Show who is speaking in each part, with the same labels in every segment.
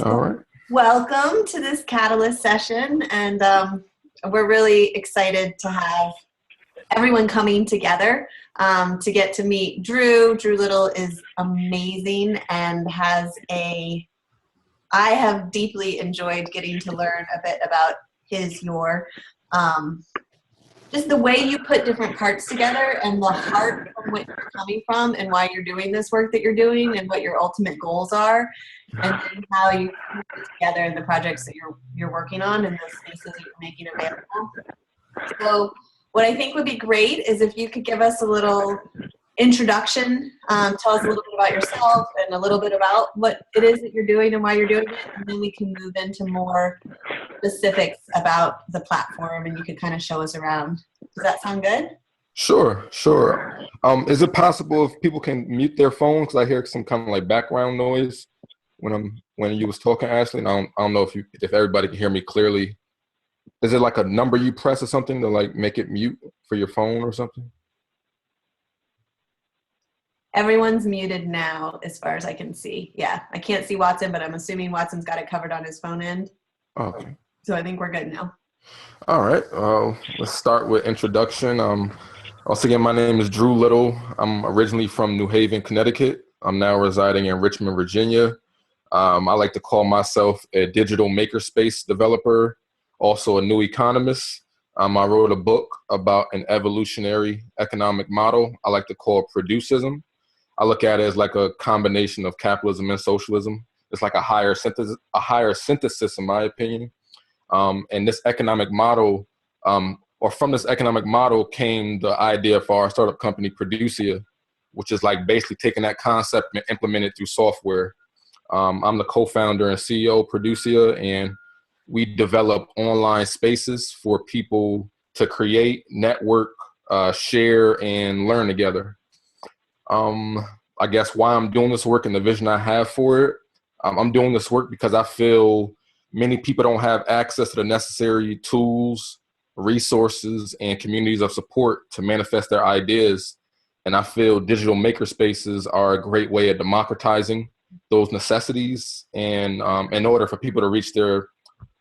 Speaker 1: All right.
Speaker 2: Welcome to this Catalyst session, and we're really excited to have everyone coming together to get to meet Drew. Drew Little is amazing and I have deeply enjoyed getting to learn a bit about your just the way you put different parts together and the heart from which you're coming from and why you're doing this work that you're doing and what your ultimate goals are, and then how you put it together in the projects that you're working on and the spaces that you're making available. So what I think would be great is if you could give us a little introduction, tell us a little bit about yourself and a little bit about what it is that you're doing and why you're doing it, and then we can move into more specifics about the platform and you could kind of show us around. Does that sound good?
Speaker 1: Sure. Is it possible if people can mute their phone? Because I hear some kind of like background noise when you was talking, Ashley. And I don't know if everybody can hear me clearly. Is it like a number you press or something to like make it mute for your phone or something?
Speaker 2: Everyone's muted now as far as I can see. Yeah, I can't see Watson, but I'm assuming Watson's got it covered on his phone end.
Speaker 1: Okay.
Speaker 2: So I think we're good now.
Speaker 1: All right. Let's start with introduction. Once again, my name is Drew Little. I'm originally from New Haven, Connecticut. I'm now residing in Richmond, Virginia. I like to call myself a digital makerspace developer, also a new economist. I wrote a book about an evolutionary economic model I like to call producism. I look at it as like a combination of capitalism and socialism. It's like a higher synthesis, in my opinion. And this economic model, or from this economic model came the idea for our startup company, Producia, which is like basically taking that concept and implementing it through software. I'm the co-founder and CEO of Producia, and we develop online spaces for people to create, network, share, and learn together. I guess why I'm doing this work and the vision I have for it. I'm doing this work because I feel many people don't have access to the necessary tools, resources, and communities of support to manifest their ideas. And I feel digital makerspaces are a great way of democratizing those necessities and in order for people to reach their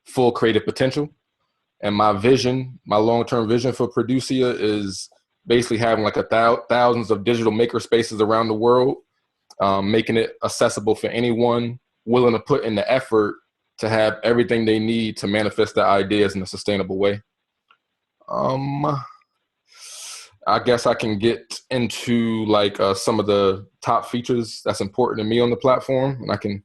Speaker 1: full creative potential. And my long-term vision for Producia is basically having like thousands of digital makerspaces around the world, making it accessible for anyone willing to put in the effort to have everything they need to manifest their ideas in a sustainable way. I guess I can get into like some of the top features that's important to me on the platform, and I can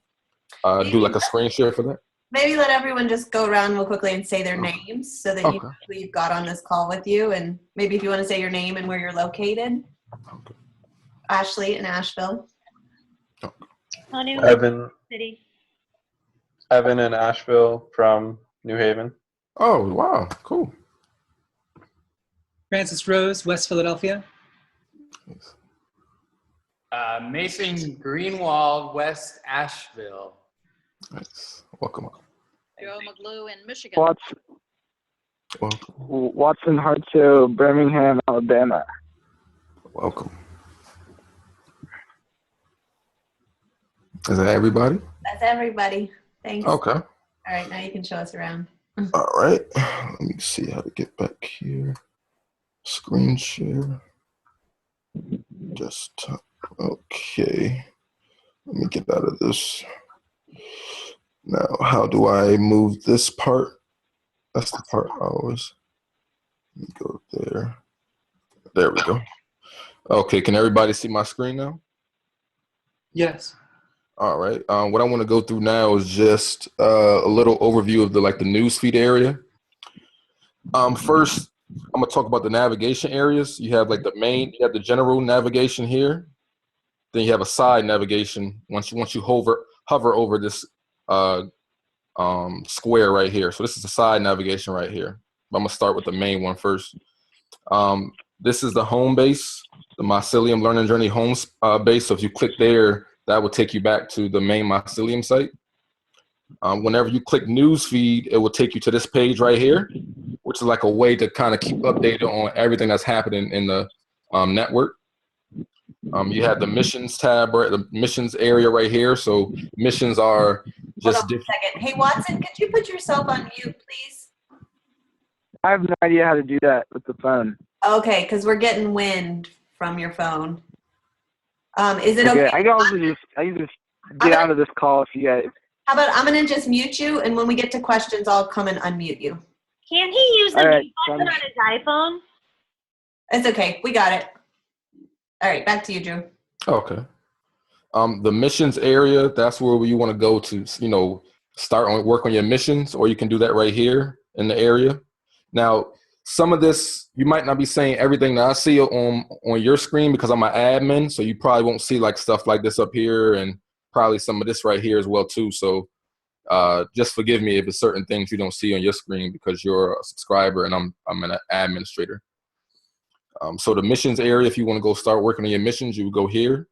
Speaker 1: do like a screen share for that.
Speaker 2: Maybe let everyone just go around real quickly and say their names so that you know who you've got on this call with you, and maybe if you want to say your name and where you're located.
Speaker 1: Okay.
Speaker 2: Ashley in Asheville.
Speaker 3: Evan in Asheville from New Haven.
Speaker 1: Oh, wow. Cool.
Speaker 4: Francis Rose, West Philadelphia.
Speaker 5: Mason Greenwald, West Asheville.
Speaker 1: Nice. Welcome.
Speaker 6: Joe McGlue in Michigan.
Speaker 7: Watson Hartzell, Birmingham, Alabama.
Speaker 1: Welcome. Is that everybody?
Speaker 2: That's everybody. Thanks.
Speaker 1: Okay.
Speaker 2: All right, now you can show us around.
Speaker 1: All right. Let me see how to get back here. Screen share. Desktop. Okay. Let me get out of this. Now, how do I move this part? That's the part I always. Let me go there. There we go. Okay, can everybody see my screen now?
Speaker 4: Yes.
Speaker 1: All right. What I want to go through now is just a little overview of the newsfeed area. First, I'm gonna talk about the navigation areas. You have you have the general navigation here. Then you have a side navigation once you hover over this square right here. So this is the side navigation right here. I'm gonna start with the main one first. This is the home base, the Mycelium Learning Journey home base. So if you click there, that will take you back to the main Mycelium site. Whenever you click newsfeed, it will take you to this page right here, which is like a way to kind of keep updated on everything that's happening in the network. You have the missions tab, right, the missions area right here. So missions are
Speaker 2: Hold on
Speaker 1: Just
Speaker 2: a second. Hey, Watson, could you put yourself on mute, please?
Speaker 7: I have no idea how to do that with the phone.
Speaker 2: Okay, because we're getting wind from your phone. Is it okay?
Speaker 7: I can just get out of this call if you guys.
Speaker 2: How about I'm going to just mute you, and when we get to questions, I'll come and unmute you.
Speaker 8: Can he use the mute button on his iPhone?
Speaker 2: It's okay. We got it. All right, back to you, Drew.
Speaker 1: Okay. The missions area, that's where you want to go to, start on work on your missions, or you can do that right here in the area. Now, some of this, you might not be saying everything that I see on your screen because I'm an admin, so you probably won't see like stuff like this up here and probably some of this right here as well too. So just forgive me if it's certain things you don't see on your screen because you're a subscriber and I'm an administrator. So the missions area, if you want to go start working on your missions, you would go here.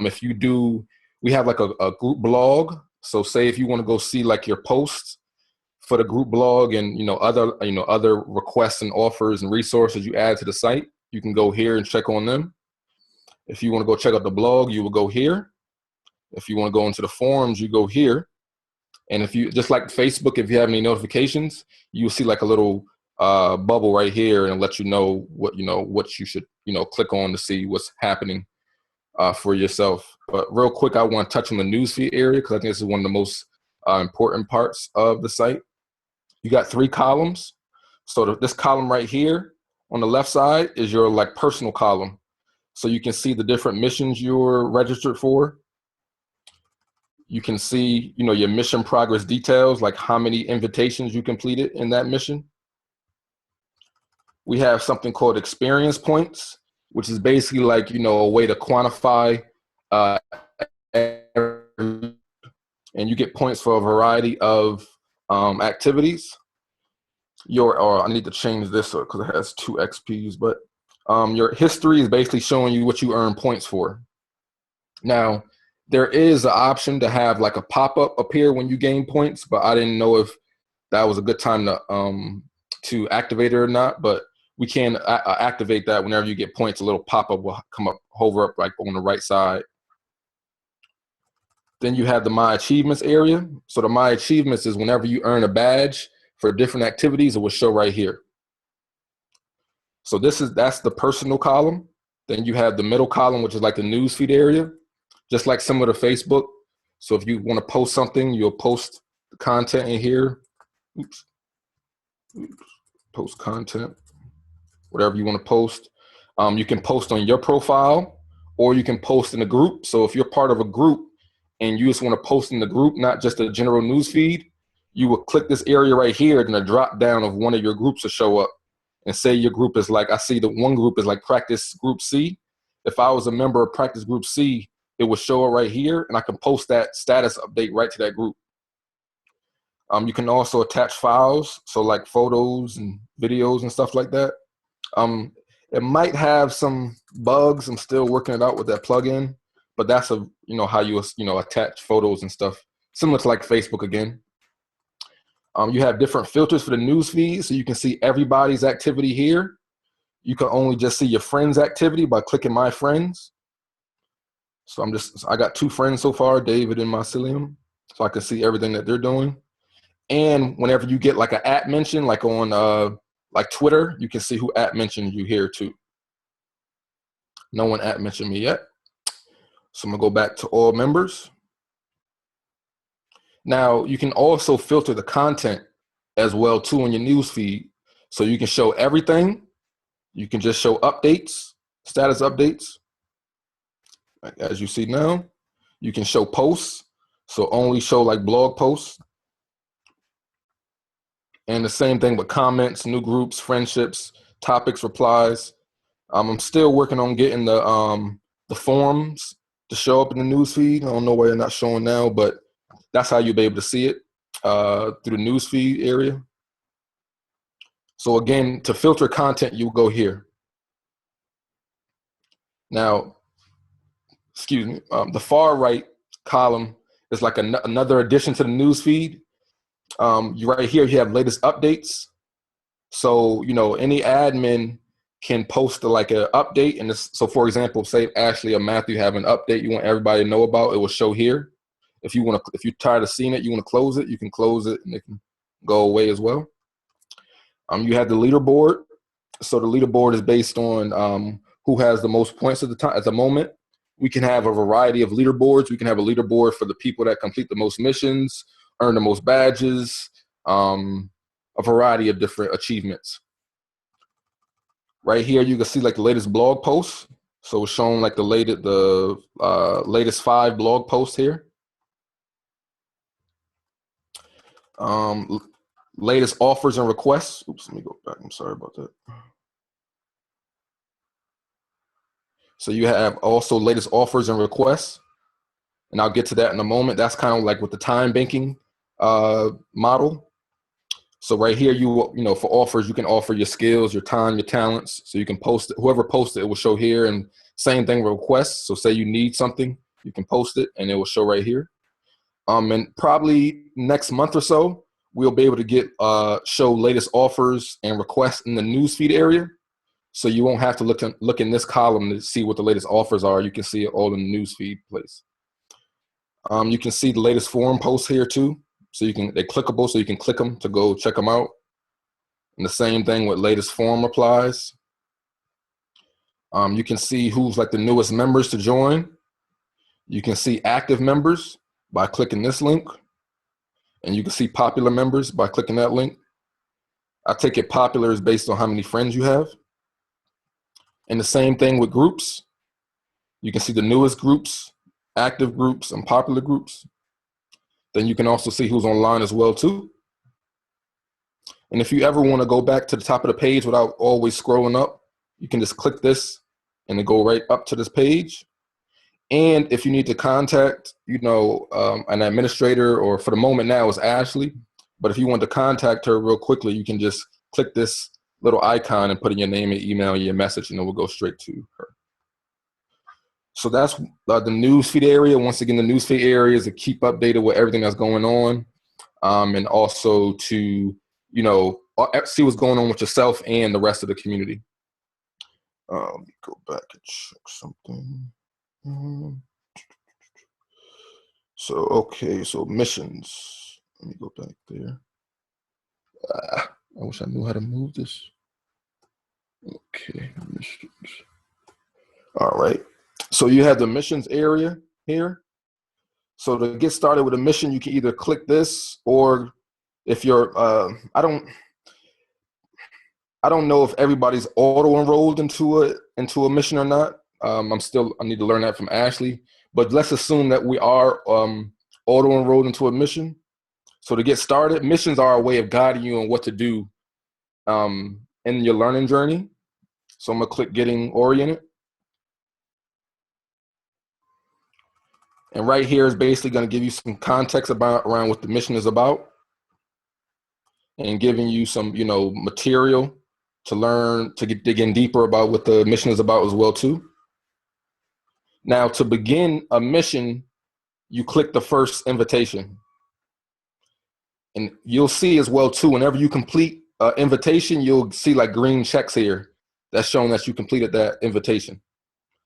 Speaker 1: If you do, we have like a group blog. So say if you want to go see like your posts for the group blog and other requests and offers and resources you add to the site, you can go here and check on them. If you want to go check out the blog, you will go here. If you want to go into the forums, you go here. And if you, just like Facebook, if you have any notifications, you'll see like a little bubble right here and let you know what you should click on to see what's happening for yourself. But real quick, I want to touch on the newsfeed area because I think this is one of the most important parts of the site. You got 3 columns. So this column right here on the left side is your like personal column. So you can see the different missions you're registered for. You can see, your mission progress details, like how many invitations you completed in that mission. We have something called experience points, which is basically like, a way to quantify and you get points for a variety of activities. I need to change this because it has 2 XPs, but your history is basically showing you what you earn points for. Now, there is an option to have like a pop-up appear when you gain points, but I didn't know if that was a good time to activate it or not, but we can activate that whenever you get points. A little pop-up will come up, hover up like on the right side. Then you have the My Achievements area. So the My Achievements is whenever you earn a badge for different activities, it will show right here. So that's the personal column. Then you have the middle column, which is like the newsfeed area, just like similar to Facebook. So if you want to post something, you'll post the content in here. Oops. Post content, whatever you want to post. You can post on your profile or you can post in a group. So if you're part of a group and you just want to post in the group, not just a general news feed, you will click this area right here and a drop down of one of your groups will show up. And say your group is like, I see that one group is like Practice Group C. If I was a member of Practice Group C, it would show up right here and I can post that status update right to that group. You can also attach files, so like photos and videos and stuff like that. It might have some bugs. I'm still working it out with that plugin, but that's how you attach photos and stuff, similar to like Facebook again. You have different filters for the news feed, so you can see everybody's activity here. You can only just see your friends' activity by clicking My Friends. So I got 2 friends so far, David and Mycelium, so I can see everything that they're doing. And whenever you get like an @ mention, like on like Twitter, you can see who @ mentioned you here too. No one @ mentioned me yet. So I'm gonna go back to all members. Now, you can also filter the content as well too on your news feed. So you can show everything. You can just show updates, status updates. As you see now, you can show posts. So only show like blog posts. And the same thing with comments, new groups, friendships, topics, replies. I'm still working on getting the forums to show up in the news feed. I don't know why they're not showing now, but that's how you'll be able to see it through the newsfeed area. So again, to filter content, you'll go here. Now, excuse me, the far right column is like another addition to the newsfeed. Right here, you have latest updates. So, any admin can post like an update. So for example, say Ashley or Matthew have an update you want everybody to know about, it will show here. If you're tired of seeing it, you want to close it, you can close it and it can go away as well. You have the leaderboard. So the leaderboard is based on who has the most points at the moment. We can have a variety of leaderboards. We can have a leaderboard for the people that complete the most missions, earn the most badges, a variety of different achievements. Right here, you can see like the latest blog posts. So it's showing like the latest 5 blog posts here. Latest offers and requests. Oops, let me go back. I'm sorry about that. So you have also latest offers and requests, and I'll get to that in a moment. That's kind of like with the time banking model. So right here, you know, for offers, you can offer your skills, your time, your talents. So you can post it. Whoever posted it will show here, and same thing with requests. So say you need something, you can post it, and it will show right here. And probably next month or so, we'll be able to get show latest offers and requests in the newsfeed area. So you won't have to look in this column to see what the latest offers are. You can see it all in the newsfeed place. You can see the latest forum posts here too. So they're clickable, so you can click them to go check them out. And the same thing with latest forum replies. You can see who's like the newest members to join. You can see active members by clicking this link. And you can see popular members by clicking that link. I take it popular is based on how many friends you have. And the same thing with groups. You can see the newest groups, active groups, and popular groups. Then you can also see who's online as well too. And if you ever want to go back to the top of the page without always scrolling up, you can just click this and then go right up to this page. And if you need to contact, you know, an administrator, or for the moment now it's Ashley, but if you want to contact her real quickly, you can just click this little icon and put in your name and email and your message, and it will go straight to her. So that's the newsfeed area. Once again, the newsfeed area is to keep updated with everything that's going on, and also to, you know, see what's going on with yourself and the rest of the community. Let me go back and check something. So, okay, so missions. Let me go back there. I wish I knew how to move this. Okay, missions. All right. So you have the missions area here. So to get started with a mission, you can either click this, or if you're, I don't know if everybody's auto enrolled into a mission or not. I need to learn that from Ashley. But let's assume that we are auto enrolled into a mission. So to get started, missions are a way of guiding you on what to do in your learning journey. So I'm gonna click Getting Oriented. And right here is basically going to give you some context around what the mission is about, and giving you some, you know, material to learn, to dig in deeper about what the mission is about as well too. Now, to begin a mission, you click the first invitation. And you'll see as well too, whenever you complete an invitation, you'll see like green checks here that's showing that you completed that invitation.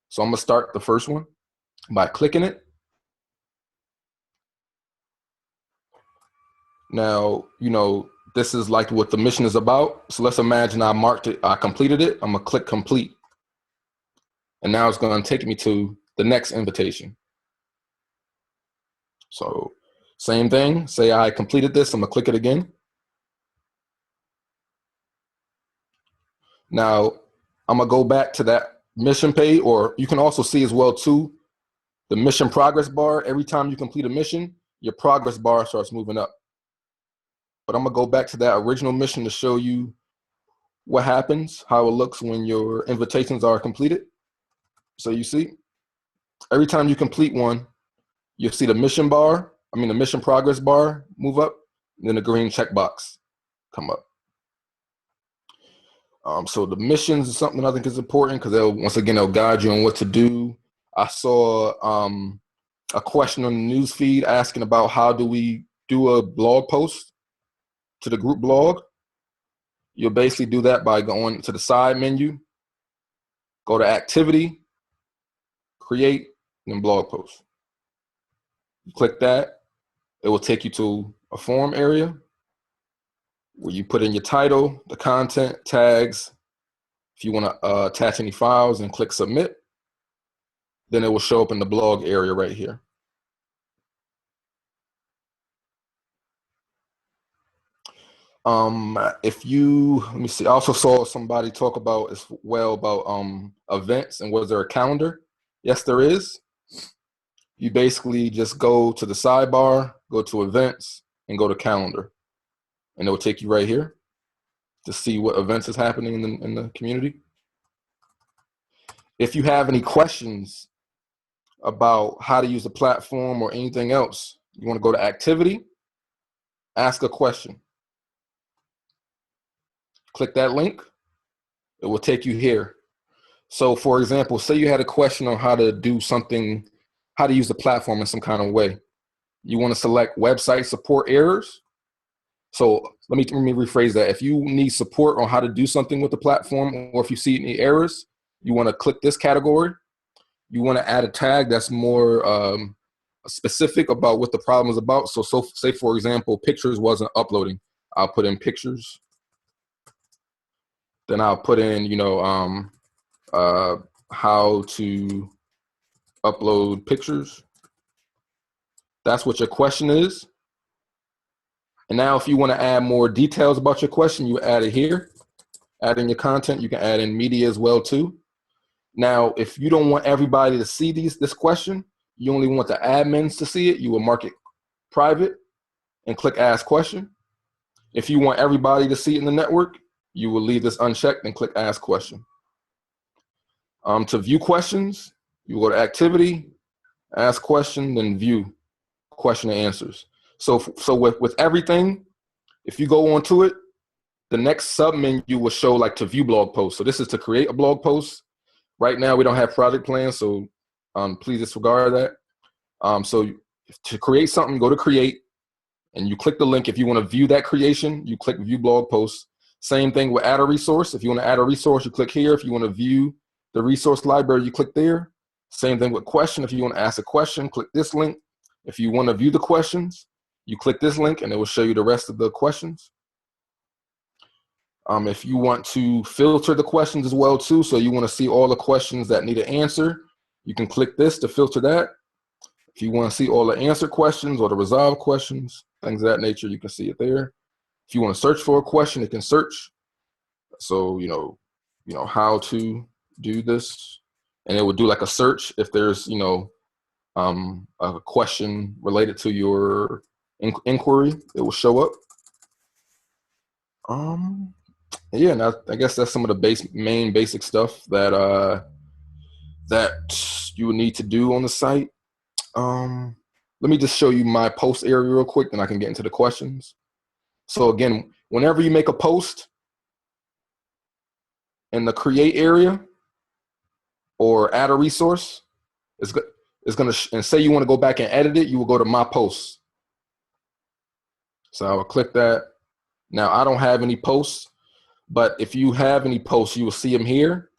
Speaker 1: So I'm going to start the first one by clicking it. Now, you know, this is like what the mission is about. So let's imagine I marked it, I completed it. I'm gonna click complete. And now it's gonna take me to the next invitation. So same thing, say I completed this, I'm gonna click it again. Now, I'm gonna go back to that mission page, or you can also see as well too, the mission progress bar. Every time you complete a mission, your progress bar starts moving up. But I'm gonna go back to that original mission to show you what happens, how it looks when your invitations are completed. So you see, every time you complete one, you'll see the mission progress bar move up, and then the green checkbox come up. So the missions is something I think is important because they'll guide you on what to do. I saw a question on the news feed asking about how do we do a blog post to the group blog. You'll basically do that by going to the side menu, go to activity, create, and blog post. Click that. It will take you to a form area where you put in your title, the content, tags. If you want to attach any files, and click submit, then it will show up in the blog area right here. If you, let me see, I also saw somebody talk about as well about events and was there a calendar? Yes, there is. You basically just go to the sidebar, go to events, and go to calendar. And it will take you right here to see what events is happening in the community. If you have any questions about how to use the platform or anything else, you want to go to activity, ask a question. Click that link. It will take you here. So for example, say you had a question on how to do something, how to use the platform in some kind of way. You want to select website support errors. So let me rephrase that. If you need support on how to do something with the platform, or if you see any errors, you want to click this category. You want to add a tag that's more specific about what the problem is about. So say for example, pictures wasn't uploading. I'll put in pictures. Then I'll put in, how to upload pictures. That's what your question is. And now if you want to add more details about your question, you add it here. Add in your content. You can add in media as well too. Now, if you don't want everybody to see this question, you only want the admins to see it, you will mark it private and click ask question. If you want everybody to see it in the network, you will leave this unchecked and click ask question. To view questions, you go to activity, ask question, then view question and answers. So with everything, if you go onto it, the next sub menu will show like to view blog posts. So this is to create a blog post. Right now we don't have project plans, so please disregard that. So to create something, go to create, and you click the link. If you want to view that creation, you click view blog posts. Same thing with add a resource. If you want to add a resource, you click here. If you want to view the resource library, you click there. Same thing with question. If you want to ask a question, click this link. If you want to view the questions, you click this link and it will show you the rest of the questions. If you want to filter the questions as well too, so you want to see all the questions that need an answer, you can click this to filter that. If you want to see all the answer questions or the resolved questions, things of that nature, you can see it there. If you want to search for a question, it can search. So, how to do this, and it would do like a search if there's, a question related to your inquiry, it will show up. Yeah, and I guess that's some of the main basic stuff that that you would need to do on the site. Let me just show you my post area real quick, then I can get into the questions. So again, whenever you make a post in the create area or add a resource, it's gonna and say you want to go back and edit it, you will go to my posts. So I will click that. Now I don't have any posts, but if you have any posts, you will see them here,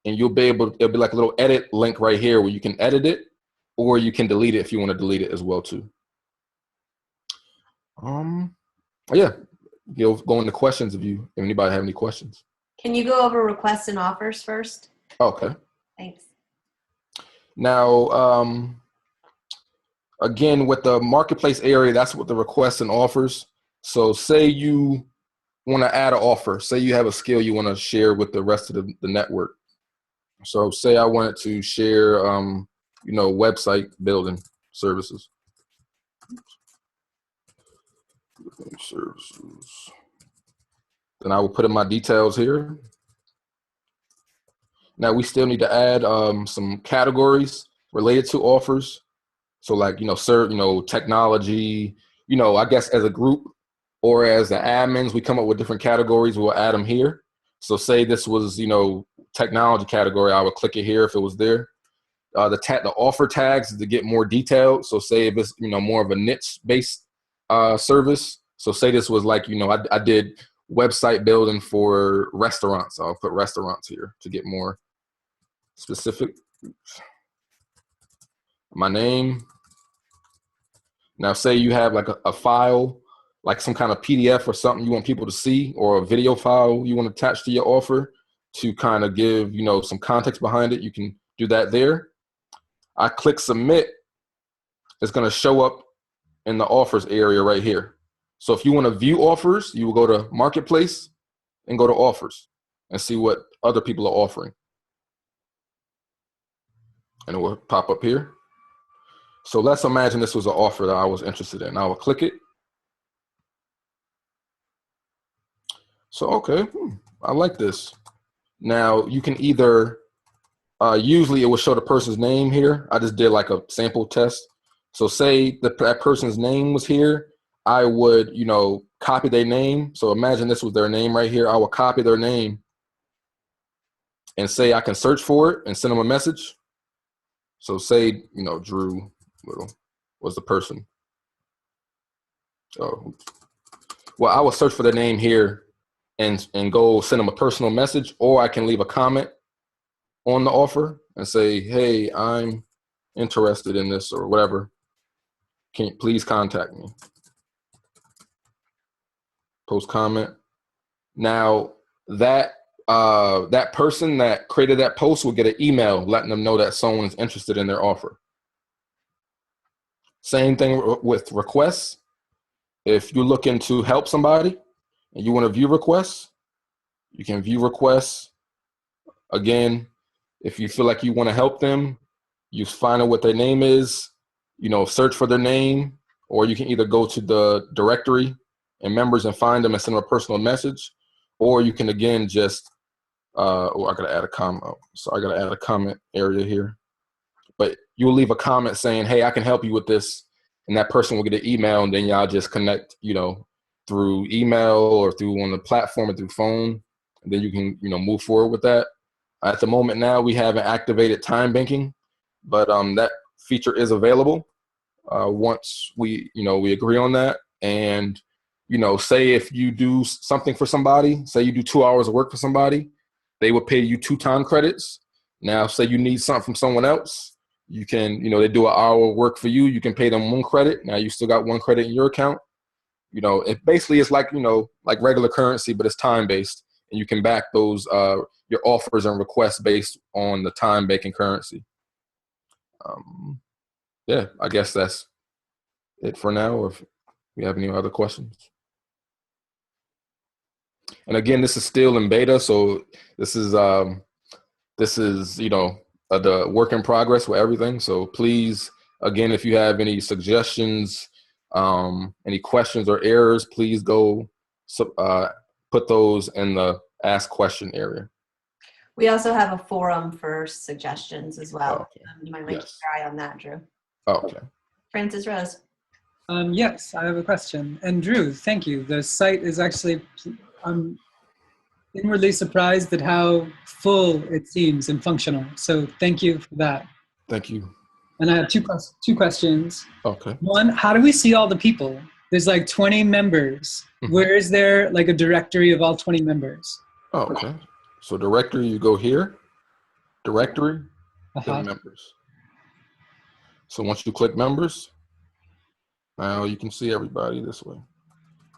Speaker 1: and you'll be able. It'll be like a little edit link right here where you can edit it, or you can delete it if you want to delete it as well too. Yeah, you'll go into questions if anybody have any questions.
Speaker 2: Can you go over requests and offers first?
Speaker 1: Okay.
Speaker 2: Thanks.
Speaker 1: Now, again, with the marketplace area, that's what the requests and offers. So say you want to add an offer. Say you have a skill you want to share with the rest of the network. So say I wanted to share, website building services. Then I will put in my details here. Now we still need to add some categories related to offers. So like, technology, I guess as a group or as the admins, we come up with different categories. We'll add them here. So say this was, technology category, I would click it here if it was there. The offer tags is to get more detailed. So say if it's, more of a niche based service. So say this was like, I did website building for restaurants. I'll put restaurants here to get more specific. My name, Now, say you have like a file, like some kind of PDF or something you want people to see, or a video file you want to attach to your offer to kind of give, some context behind it. You can do that there. I click submit. It's going to show up in the offers area right here. So if you want to view offers, you will go to Marketplace and go to offers and see what other people are offering. And it will pop up here. So let's imagine this was an offer that I was interested in. I will click it. So, okay, I like this. Now you can either, usually it will show the person's name here. I just did like a sample test. So say that person's name was here, I would, copy their name. So imagine this was their name right here. I will copy their name and say I can search for it and send them a message. So say, Drew Little was the person. Oh, well, I will search for their name here and go send them a personal message, or I can leave a comment on the offer and say, hey, I'm interested in this or whatever. Can you please contact me? Post comment. Now that person that created that post will get an email letting them know that someone's interested in their offer. Same thing with requests. If you're looking to help somebody and you want to view requests, you can view requests. Again, if you feel like you want to help them, you find out what their name is, search for their name, or you can either go to the directory and members and find them and send them a personal message, or you can again just, I gotta add a comment. So I gotta add a comment area here. But you'll leave a comment saying, hey, I can help you with this. And that person will get an email, and then y'all just connect, through email or through on the platform or through phone. And then you can, move forward with that. At the moment now, we haven't activated time banking, but that feature is available once we agree on that. And, say if you do something for somebody, say you do 2 hours of work for somebody, they will pay you 2 time credits. Now, say you need something from someone else, you can, they do an hour of work for you, you can pay them 1 credit. Now you still got 1 credit in your account. It basically is like, like regular currency, but it's time-based, and you can back those, your offers and requests based on the time banking currency. Yeah, I guess that's it for now, or if we have any other questions. And again, this is still in beta, so this is the work in progress with everything. So please, again, if you have any suggestions, any questions or errors, please go put those in the ask question area.
Speaker 2: We also have a forum for suggestions as well.
Speaker 1: Okay.
Speaker 2: You might want to keep your eye on that, Drew.
Speaker 1: Okay.
Speaker 2: Francis Rose.
Speaker 4: Yes, I have a question. And Drew, thank you. The site is actually, I'm inwardly surprised at how full it seems and functional. So thank you for that.
Speaker 1: Thank you.
Speaker 4: And I have two questions.
Speaker 1: Okay.
Speaker 4: One, how do we see all the people? There's like 20 members.
Speaker 1: Mm-hmm.
Speaker 4: Where is there like a directory of all 20 members?
Speaker 1: Oh, okay. So directory, you go here, directory, then members. So once you click members, now you can see everybody this way.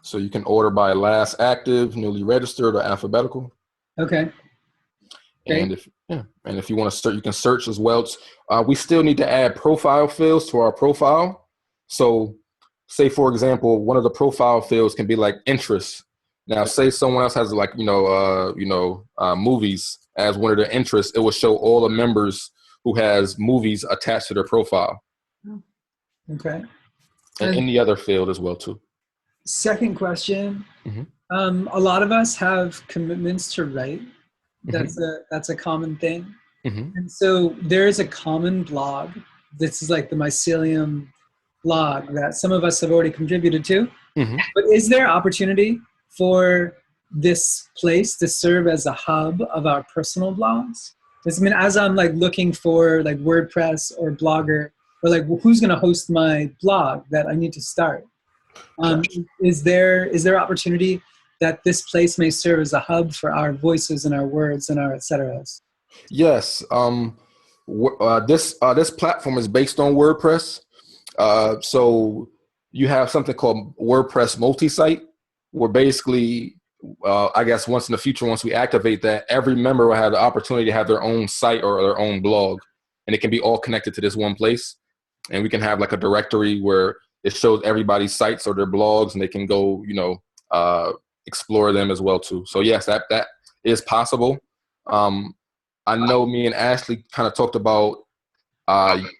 Speaker 1: So you can order by last active, newly registered, or alphabetical.
Speaker 4: Okay.
Speaker 1: And if you want to search, you can search as well. We still need to add profile fields to our profile. So say, for example, one of the profile fields can be like interests. Now, say someone else has like, movies as one of their interests, it will show all the members who has movies attached to their profile.
Speaker 4: Okay.
Speaker 1: And any other field as well too.
Speaker 4: Second question.
Speaker 1: Mm-hmm.
Speaker 4: A lot of us have commitments to write.
Speaker 1: Mm-hmm.
Speaker 4: That's a common thing.
Speaker 1: Mm-hmm.
Speaker 4: And so there is a common blog. This is like the Mycelium blog that some of us have already contributed to.
Speaker 1: Mm-hmm.
Speaker 4: But is there opportunity for this place to serve as a hub of our personal blogs? Because, I mean, as I'm like looking for like WordPress or Blogger, or like who's going to host my blog that I need to start,
Speaker 1: Gotcha.
Speaker 4: Is there opportunity that this place may serve as a hub for our voices and our words and our et ceteras?
Speaker 1: Yes. This platform is based on WordPress. So you have something called WordPress multi-site, where basically, I guess once in the future, once we activate that, every member will have the opportunity to have their own site or their own blog, and it can be all connected to this one place. And we can have like a directory where it shows everybody's sites or their blogs, and they can go, explore them as well too. So yes, that is possible. I know me and Ashley kind of talked about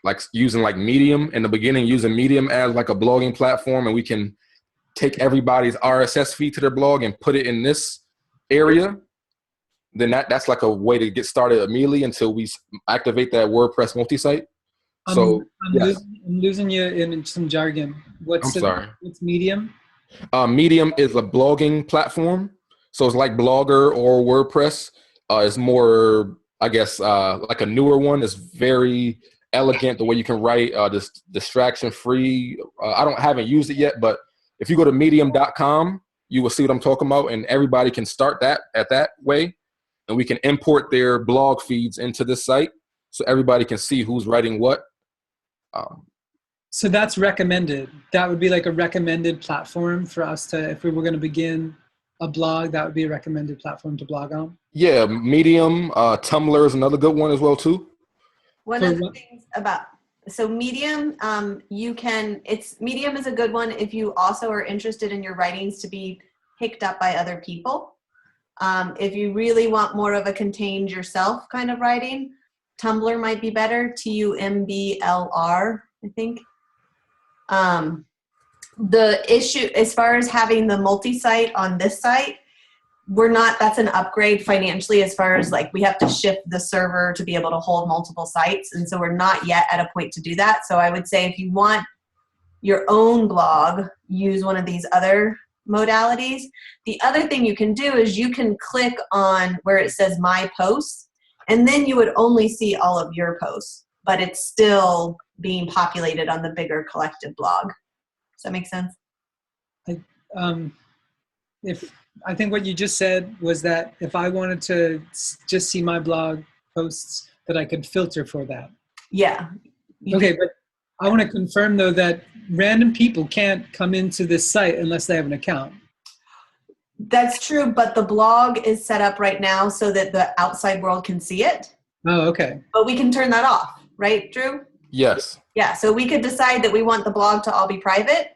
Speaker 1: like using like Medium in the beginning, using Medium as like a blogging platform, and we can take everybody's RSS feed to their blog and put it in this area. Then that's like a way to get started immediately until we activate that WordPress multi-site. So
Speaker 4: I'm losing you in some jargon. What's Medium?
Speaker 1: Medium is a blogging platform. So it's like Blogger or WordPress. It's more, I guess, like a newer one. It's very elegant the way you can write, distraction free. Haven't used it yet, but if you go to medium.com, you will see what I'm talking about, and everybody can start that at that way, and we can import their blog feeds into this site so everybody can see who's writing what.
Speaker 4: So that's recommended. That would be like a recommended platform for us to, if we were going to begin a blog, that would be a recommended platform to blog on.
Speaker 1: Yeah, Medium, Tumblr is another good one as well too.
Speaker 2: One of the things about, so Medium, Medium is a good one if you also are interested in your writings to be picked up by other people. If you really want more of a contained yourself kind of writing, Tumblr might be better, TUMBLR, I think. The issue, as far as having the multi-site on this site, that's an upgrade financially as far as like we have to shift the server to be able to hold multiple sites. And so we're not yet at a point to do that. So I would say if you want your own blog, use one of these other modalities. The other thing you can do is you can click on where it says My Posts, and then you would only see all of your posts, but it's still being populated on the bigger collective blog. Does that make sense?
Speaker 4: I think what you just said was that if I wanted to just see my blog posts, that I could filter for that.
Speaker 2: Yeah.
Speaker 4: Okay, but I want to confirm though that random people can't come into this site unless they have an account.
Speaker 2: That's true, but the blog is set up right now so that the outside world can see it.
Speaker 4: Oh, okay.
Speaker 2: But we can turn that off, right, Drew?
Speaker 1: Yes.
Speaker 2: Yeah, so we could decide that we want the blog to all be private.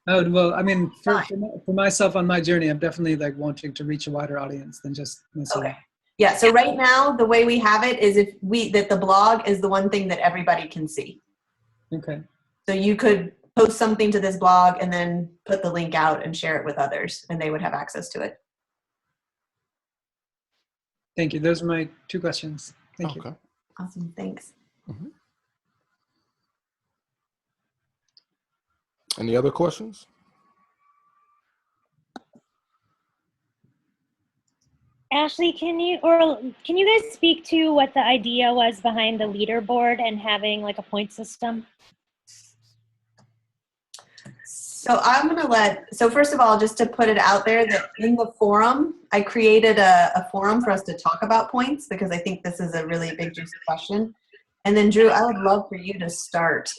Speaker 4: Oh, well, I mean, for myself on my journey, I'm definitely like wanting to reach a wider audience than just myself.
Speaker 2: Okay. Yeah, so right now, the way we have it is that the blog is the one thing that everybody can see.
Speaker 4: Okay.
Speaker 2: So you could post something to this blog and then put the link out and share it with others, and they would have access to it.
Speaker 4: Thank you. Those are my 2 questions. Thank you.
Speaker 2: Awesome. Thanks.
Speaker 1: Mm-hmm. Any other questions?
Speaker 8: Ashley, can you guys speak to what the idea was behind the leaderboard and having like a point system?
Speaker 2: So so first of all, just to put it out there that in the forum, I created a forum for us to talk about points because I think this is a really big, juicy question. And then Drew, I would love for you to start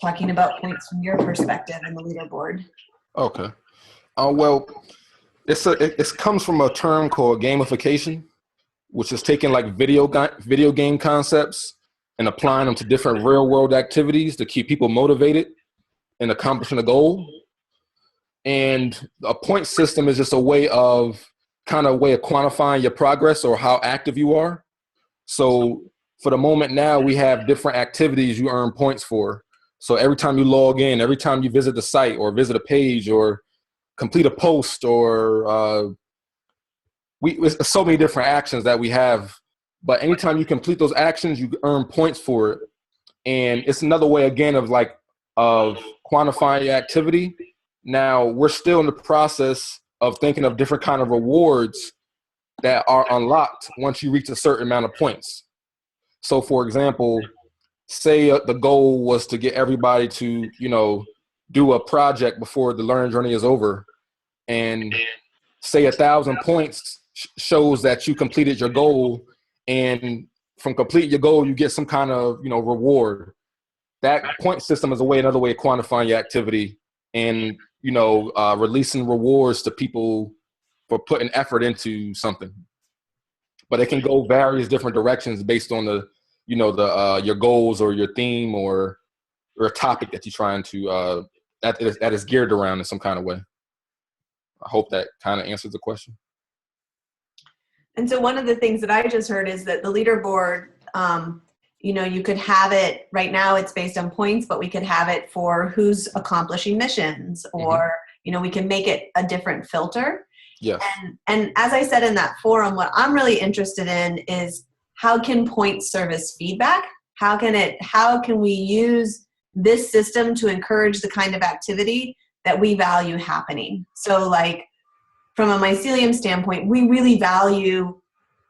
Speaker 2: talking about points from your perspective in the leaderboard.
Speaker 1: Okay. Well, it comes from a term called gamification, which is taking like video game concepts and applying them to different real world activities to keep people motivated in accomplishing a goal. And a point system is just a way of quantifying your progress or how active you are. So for the moment now, we have different activities you earn points for. So every time you log in, every time you visit the site or visit a page or complete a post or it's so many different actions that we have. But anytime you complete those actions, you earn points for it. And it's another way, again, of quantifying your activity. Now, we're still in the process of thinking of different kind of rewards that are unlocked once you reach a certain amount of points. So, for example, say the goal was to get everybody to, do a project before the learning journey is over. And say 1,000 points shows that you completed your goal. And from completing your goal, you get some kind of, reward. that point system is another way of quantifying your activity and, releasing rewards to people for putting effort into something. But it can go various different directions based on your goals or your theme or a topic that you're trying to, that is geared around in some kind of way. I hope that kind of answers the question.
Speaker 2: And so one of the things that I just heard is that the leaderboard, you could have it right now, it's based on points, but we could have it for who's accomplishing missions, or, we can make it a different filter.
Speaker 1: Yes.
Speaker 2: And as I said in that forum, what I'm really interested in is how can points serve as feedback? How can we use this system to encourage the kind of activity that we value happening? So like from a mycelium standpoint, we really value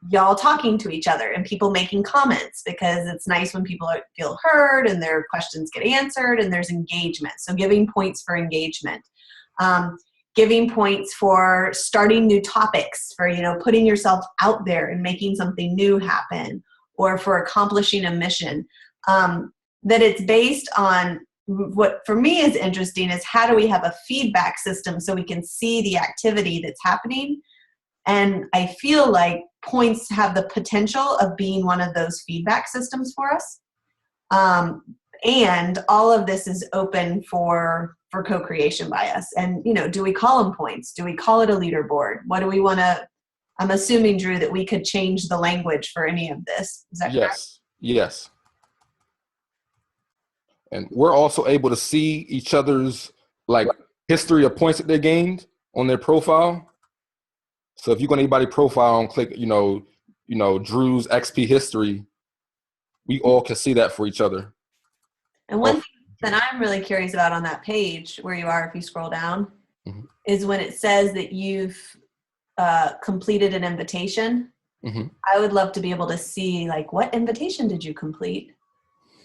Speaker 2: y'all talking to each other and people making comments, because it's nice when people feel heard and their questions get answered and there's engagement. So giving points for engagement. Giving points for starting new topics, for, putting yourself out there and making something new happen, or for accomplishing a mission. That it's based on what for me is interesting is how do we have a feedback system so we can see the activity that's happening. And I feel like points have the potential of being one of those feedback systems for us. And all of this is open for co-creation by us. And, do we call them points? Do we call it a leaderboard? What do we want to, I'm assuming, Drew, that we could change the language for any of this. Is that correct?
Speaker 1: Yes. And we're also able to see each other's history of points that they gained on their profile. So if you go to anybody's profile and click, Drew's XP history, we all can see that for each other.
Speaker 2: And one thing that I'm really curious about on that page where you are, if you scroll down, is when it says that you've completed an invitation. I would love to be able to see what invitation did you complete?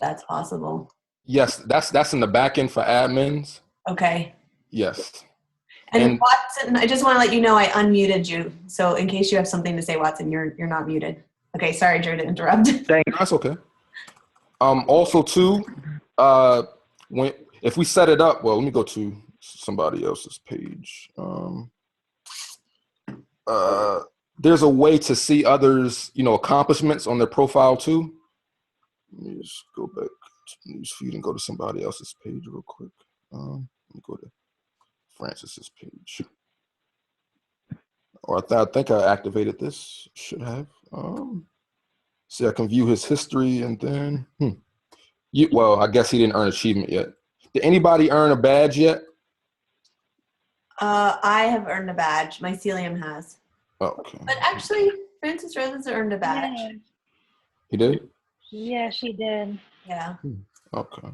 Speaker 2: That's possible.
Speaker 1: Yes, that's in the back end for admins.
Speaker 2: Okay.
Speaker 1: Yes.
Speaker 2: And Watson, I just want to let you know I unmuted you. So in case you have something to say, Watson, you're not muted. Okay, sorry, Drew, to interrupt.
Speaker 7: Thanks.
Speaker 1: That's okay. Also too, if we set it up, well, let me go to somebody else's page. There's a way to see others, accomplishments on their profile too. Let me just go back to newsfeed and go to somebody else's page real quick. Let me go to Francis's page. Or I think I activated this. Should have. See, I can view his history and then. Well, I guess he didn't earn achievement yet. Did anybody earn a badge yet?
Speaker 2: I have earned a badge. Mycelium has.
Speaker 1: Okay. But
Speaker 2: actually, Francis Rose has earned a badge.
Speaker 8: Yeah.
Speaker 1: He did?
Speaker 8: Yeah, she did.
Speaker 2: Yeah.
Speaker 1: Okay.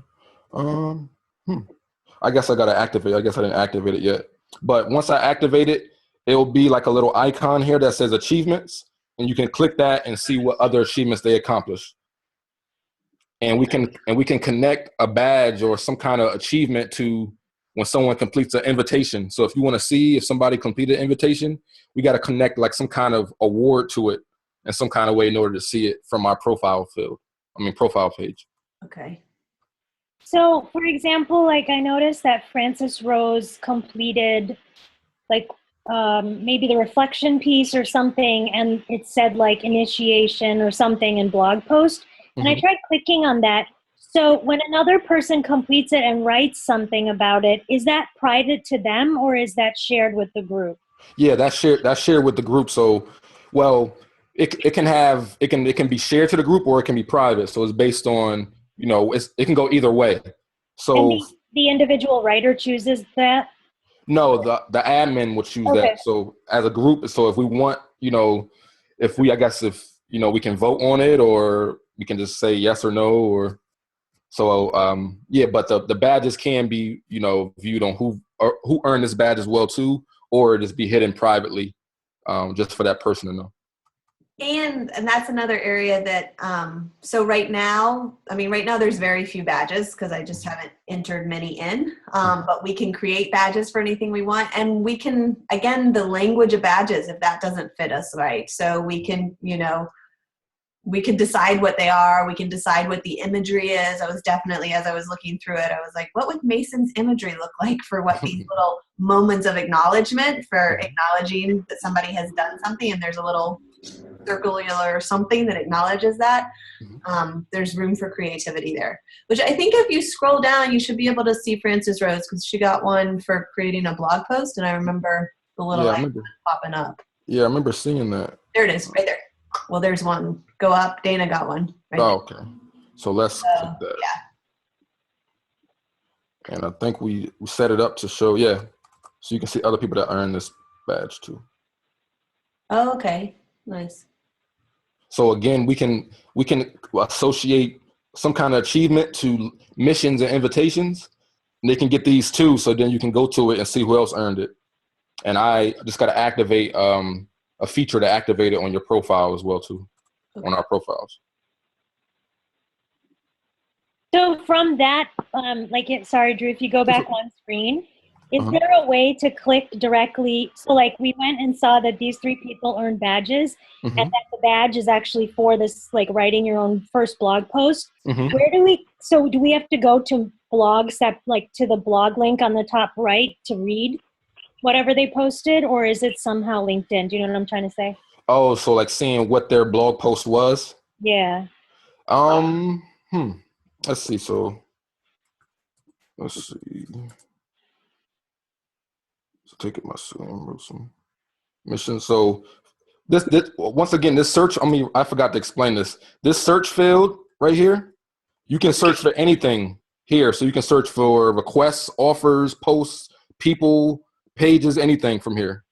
Speaker 1: I guess I gotta activate. I guess I didn't activate it yet. But once I activate it, it'll be like a little icon here that says achievements, and you can click that and see what other achievements they accomplished. And we can connect a badge or some kind of achievement to when someone completes an invitation. So if you want to see if somebody completed an invitation, we got to connect some kind of award to it in some kind of way in order to see it from our profile page.
Speaker 2: Okay.
Speaker 8: So, for example, I noticed that Francis Rose completed maybe the reflection piece or something, and it said initiation or something in blog post. And I tried clicking on that. So when another person completes it and writes something about it, is that private to them or is that shared with the group?
Speaker 1: Yeah, that's shared with the group. So, well, it can be shared to the group or it can be private. So it's based on, it can go either way. So
Speaker 8: and the individual writer chooses that?
Speaker 1: No, the admin would choose that. So as a group, so if we want, if we can vote on it, or we can just say yes or no, or so but the badges can be, viewed on who earned this badge as well too, or just be hidden privately, just for that person to know.
Speaker 2: And that's another area that, so right now there's very few badges because I just haven't entered many in, but we can create badges for anything we want. And we can, again, the language of badges, if that doesn't fit us right. So we can, we can decide what they are. We can decide what the imagery is. I was definitely, as I was looking through it, I was like, what would Mason's imagery look like for what these little moments of acknowledgement, for acknowledging that somebody has done something, and there's a little circular something that acknowledges that. There's room for creativity there, which I think if you scroll down, you should be able to see Frances Rose, because she got one for creating a blog post, and I remember the little icon popping up.
Speaker 1: Yeah, I remember seeing that.
Speaker 2: There it is, right there. Well, there's one. Go up. Dana got one. Right
Speaker 1: okay. So let's click that.
Speaker 2: Yeah.
Speaker 1: And I think we set it up to show, so you can see other people that earn this badge too.
Speaker 2: Oh, okay. Nice.
Speaker 1: So again, we can associate some kind of achievement to missions and invitations, and they can get these too. So then you can go to it and see who else earned it. And I just got to activate a feature to activate it on your profile as well too, on our profiles.
Speaker 8: So from that, sorry, Drew, if you go back one screen, is there a way to click directly? So like we went and saw that these 3 people earned badges, and that the badge is actually for this, like writing your own first blog post. Where do we have to go to blogs that, like, to the blog link on the top right to read whatever they posted, or is it somehow linked in? Do you know what I'm trying to say?
Speaker 1: Oh, so like seeing what their blog post was?
Speaker 8: Yeah.
Speaker 1: Let's see. So let's see. So take it my some mission. So this once again, this search, I forgot to explain this. This search field right here, you can search for anything here. So you can search for requests, offers, posts, people, pages, anything from here.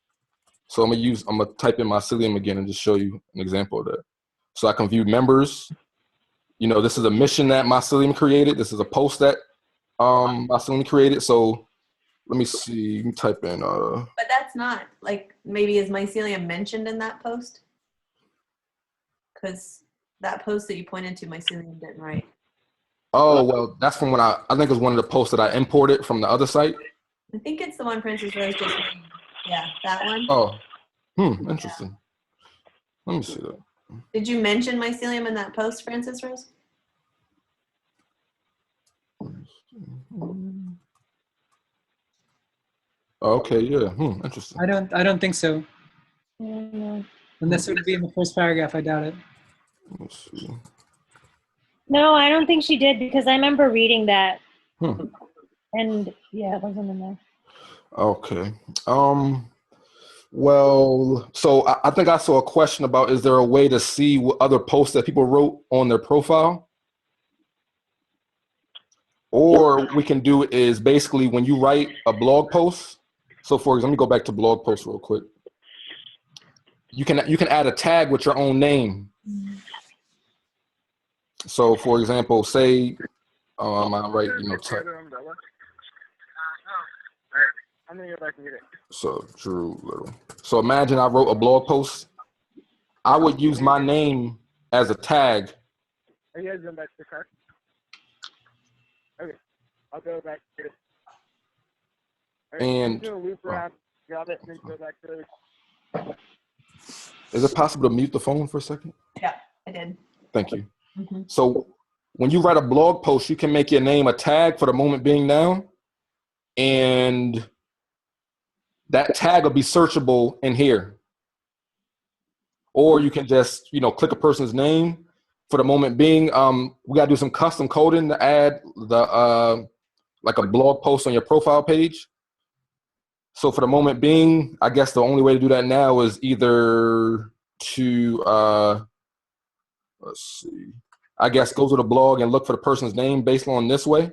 Speaker 1: So I'm gonna type in mycelium again and just show you an example of that. So I can view members. This is a mission that mycelium created. This is a post that mycelium created. So let me see. You can type in.
Speaker 2: But that's not, like, maybe is mycelium mentioned in that post? Because that post that you pointed to, mycelium didn't write.
Speaker 1: Oh, well, that's from when I think it was one of the posts that I imported from the other site.
Speaker 2: I think it's the one Frances Rose just made. Yeah, that one.
Speaker 1: Oh, interesting. Let me see that.
Speaker 2: Did you mention mycelium in that post, Frances Rose?
Speaker 1: Okay, yeah. Interesting.
Speaker 4: I don't think so. Unless it would be in the first paragraph, I doubt it.
Speaker 1: Let's see.
Speaker 8: No, I don't think she did, because I remember reading that. And yeah, it wasn't in there.
Speaker 1: Okay. Well, so I think I saw a question about, is there a way to see what other posts that people wrote on their profile? Or we can do is basically when you write a blog post. So for example, let me go back to blog posts real quick. You can add a tag with your own name. So for example, say I write, type.
Speaker 7: I'm gonna go back and get it.
Speaker 1: So Drew Little. So imagine I wrote a blog post. I would use my name as a tag.
Speaker 7: Are you guys going back to the car? Okay, I'll go back to it. Right,
Speaker 1: And
Speaker 7: do a loop around, grab it, and then go back to it.
Speaker 1: Is it possible to mute the phone for a second?
Speaker 2: Yeah, I did.
Speaker 1: Thank you. So when you write a blog post, you can make your name a tag for the moment being now, and that tag will be searchable in here. Or you can just, click a person's name for the moment being. We got to do some custom coding to add the like a blog post on your profile page. So for the moment being, I guess the only way to do that now is either to let's see. I guess go to the blog and look for the person's name based on this way.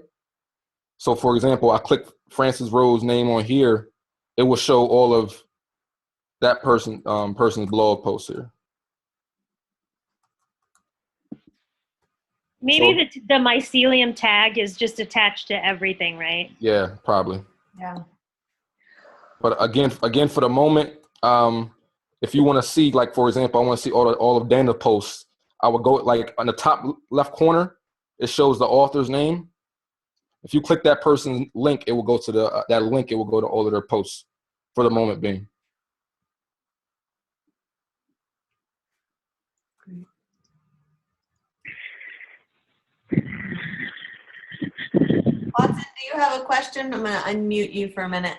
Speaker 1: So for example, I click Frances Rose's name on here. It will show all of that person's blog posts here.
Speaker 8: Maybe the mycelium tag is just attached to everything, right?
Speaker 1: Yeah, probably.
Speaker 2: Yeah.
Speaker 1: But again, for the moment, if you want to see, like for example, I want to see all of Dana's posts, I would go like on the top left corner. It shows the author's name. If you click that person's link, it will go to that link. It will go to all of their posts for the moment being.
Speaker 2: Great. Watson, do you have a question? I'm going to unmute you for a minute.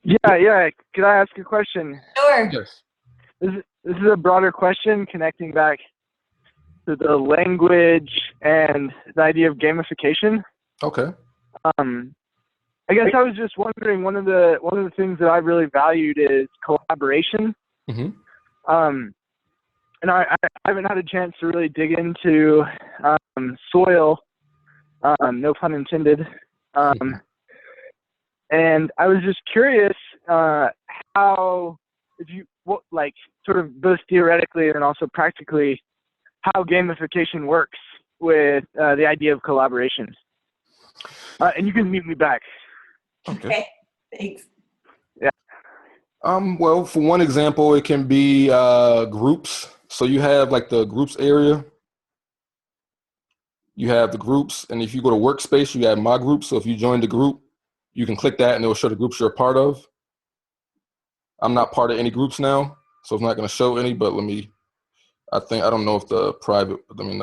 Speaker 7: Yeah. Could I ask a question?
Speaker 2: Sure.
Speaker 1: Yes.
Speaker 7: This is a broader question connecting back to the language and the idea of gamification.
Speaker 1: Okay.
Speaker 7: I guess I was just wondering, one of the things that I really valued is collaboration.
Speaker 1: Mm-hmm.
Speaker 7: And I haven't had a chance to really dig into soil, no pun intended. And I was just curious how, sort of both theoretically and also practically, how gamification works with the idea of collaboration. And you can mute me back.
Speaker 2: Okay. Thanks.
Speaker 7: Yeah.
Speaker 1: Well, for one example, it can be groups. So you have like the groups area. You have the groups, and if you go to workspace, you have my group. So if you join the group, you can click that and it will show the groups you're a part of. I'm not part of any groups now, so it's not going to show any, but I don't know if the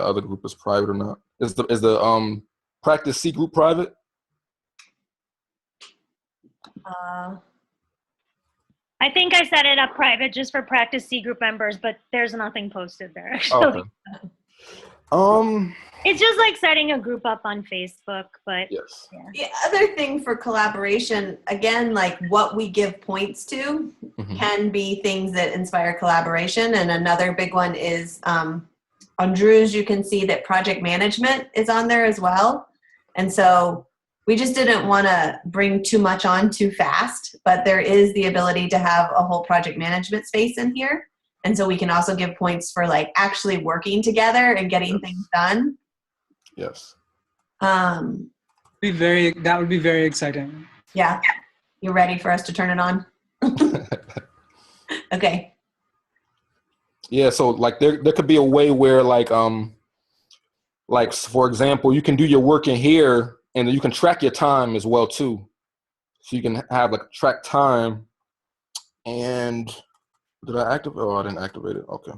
Speaker 1: other group is private or not. Is the practice C group private?
Speaker 8: I think I set it up private just for practice C group members, but there's nothing posted there actually.
Speaker 1: Okay.
Speaker 8: It's just like setting a group up on Facebook, but
Speaker 1: Yes.
Speaker 8: yeah.
Speaker 2: The other thing for collaboration, again, like what we give points to can be things that inspire collaboration. And another big one is on Drew's, you can see that project management is on there as well. And so we just didn't want to bring too much on too fast, but there is the ability to have a whole project management space in here. And so we can also give points for like actually working together and getting things done.
Speaker 1: Yes.
Speaker 4: That would be very exciting.
Speaker 2: Yeah. You ready for us to turn it on? Okay.
Speaker 1: Yeah, so like there could be a way where like for example, you can do your work in here and you can track your time as well too. So you can have like track time. And did I activate? Oh, I didn't activate it. Okay.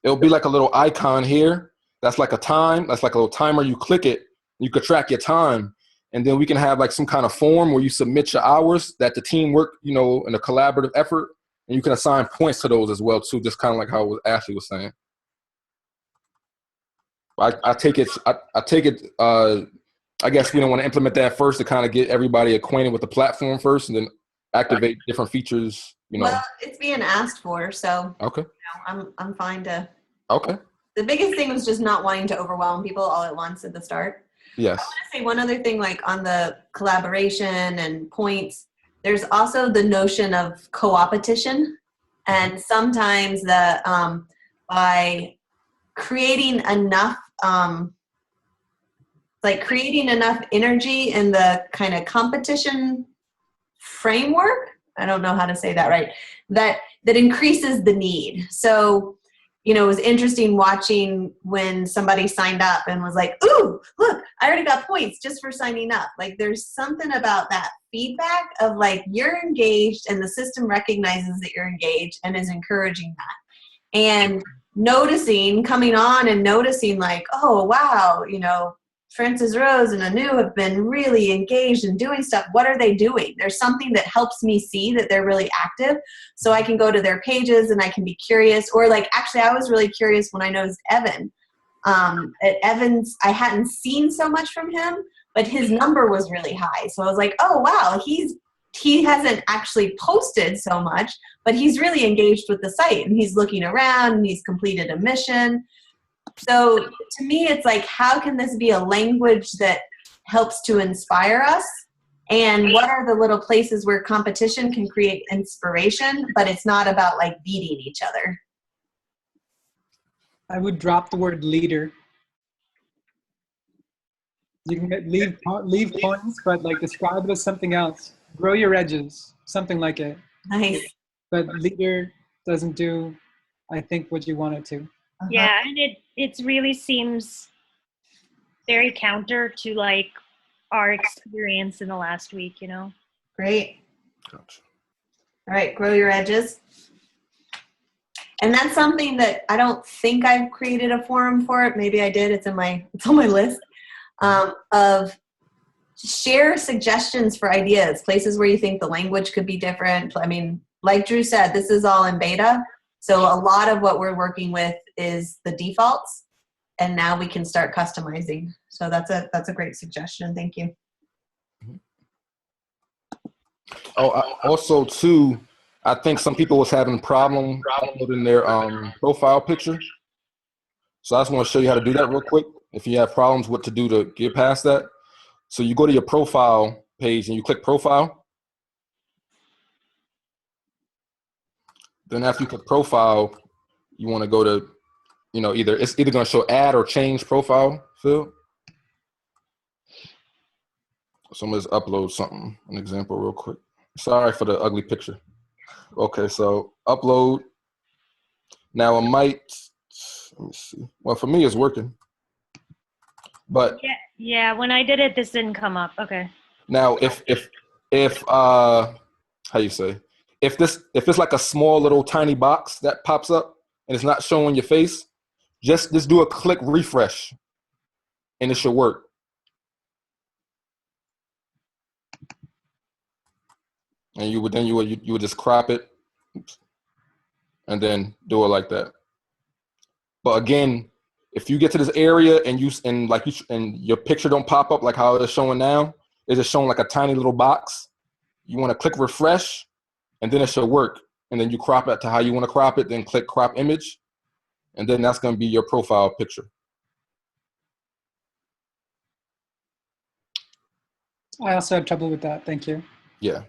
Speaker 1: It'll be like a little icon here. That's like a time. That's like a little timer. You click it, you could track your time. And then we can have like some kind of form where you submit your hours that the team work, in a collaborative effort. And you can assign points to those as well too, just kind of like how Ashley was saying. I take it, I guess we don't want to implement that first to kind of get everybody acquainted with the platform first and then activate different features,
Speaker 2: Well, it's being asked for, so
Speaker 1: Okay.
Speaker 2: I'm fine to.
Speaker 1: Okay.
Speaker 2: The biggest thing was just not wanting to overwhelm people all at once at the start.
Speaker 1: Yes.
Speaker 2: I want to say one other thing, like on the collaboration and points, there's also the notion of co-opetition. And sometimes by creating enough, creating enough energy in the kind of competition framework, I don't know how to say that right, that increases the need. So, it was interesting watching when somebody signed up and was like, ooh, look, I already got points just for signing up. Like there's something about that feedback of like, you're engaged and the system recognizes that you're engaged and is encouraging that. And coming on and noticing like, oh, wow, Francis Rose and Anu have been really engaged in doing stuff. What are they doing? There's something that helps me see that they're really active. So I can go to their pages and I can be curious. Or actually I was really curious when I noticed Evan. At Evans, I hadn't seen so much from him, but his number was really high. So I was like, oh, wow, he hasn't actually posted so much, but he's really engaged with the site and he's looking around and he's completed a mission. So to me, it's like, how can this be a language that helps to inspire us? And what are the little places where competition can create inspiration, but it's not about like beating each other?
Speaker 4: I would drop the word leader. You can leave points, but like describe it as something else. Grow your edges, something like it.
Speaker 2: Nice.
Speaker 4: But leader doesn't do, I think, what you want it to.
Speaker 2: Uh-huh.
Speaker 8: Yeah, and it really seems very counter to like our experience in the last week,
Speaker 2: Great.
Speaker 1: Gotcha.
Speaker 2: All right, grow your edges. And that's something that I don't think I've created a forum for it. Maybe I did. It's on my list of share suggestions for ideas, places where you think the language could be different. I mean, like Drew said, this is all in beta. So a lot of what we're working with is the defaults, and now we can start customizing. So that's a great suggestion. Thank you.
Speaker 1: Oh, also too, I think some people was having problem uploading their profile picture. So I just want to show you how to do that real quick. If you have problems, what to do to get past that. So you go to your profile page and you click profile. Then after you click profile, you want to go to, it's either going to show add or change profile field. So I'm going to just upload something, an example real quick. Sorry for the ugly picture. Okay, so upload. Now it might, let me see. Well, for me, it's working. But
Speaker 8: yeah, when I did it, this didn't come up. Okay.
Speaker 1: now if how you say, if it's like a small little tiny box that pops up and it's not showing your face, just do a click refresh and it should work. And you would just crop it. Oops, and then do it like that. But again, if you get to this area and your picture don't pop up like how it's showing now, it's just showing like a tiny little box. You want to click refresh, and then it should work. And then you crop it to how you want to crop it. Then click crop image, and then that's going to be your profile picture.
Speaker 4: I also had trouble with that. Thank you.
Speaker 1: Yeah,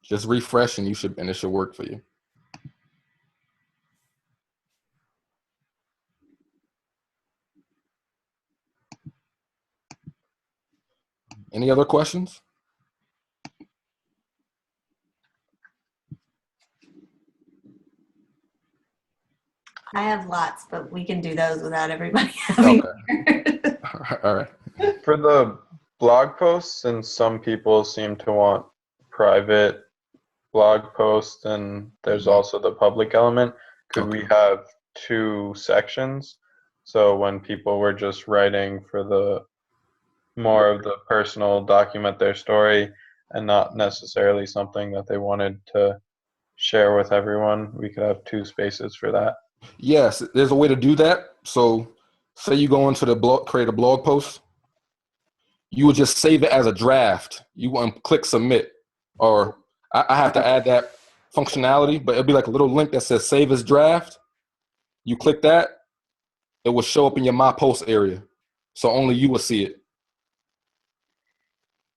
Speaker 1: just refresh, and it should work for you. Any other questions?
Speaker 2: I have lots, but we can do those without everybody having.
Speaker 1: Okay. All right.
Speaker 3: For the blog posts, and some people seem to want private blog posts, and there's also the public element. Could we have two sections? So when people were just writing for the more of the personal, document their story, and not necessarily something that they wanted to share with everyone, we could have two spaces for that.
Speaker 1: Yes, there's a way to do that. So say you go into the blog, create a blog post, you would just save it as a draft. You want to click submit, or I have to add that functionality, but it'll be like a little link that says save as draft. You click that, it will show up in your My Post area. So only you will see it.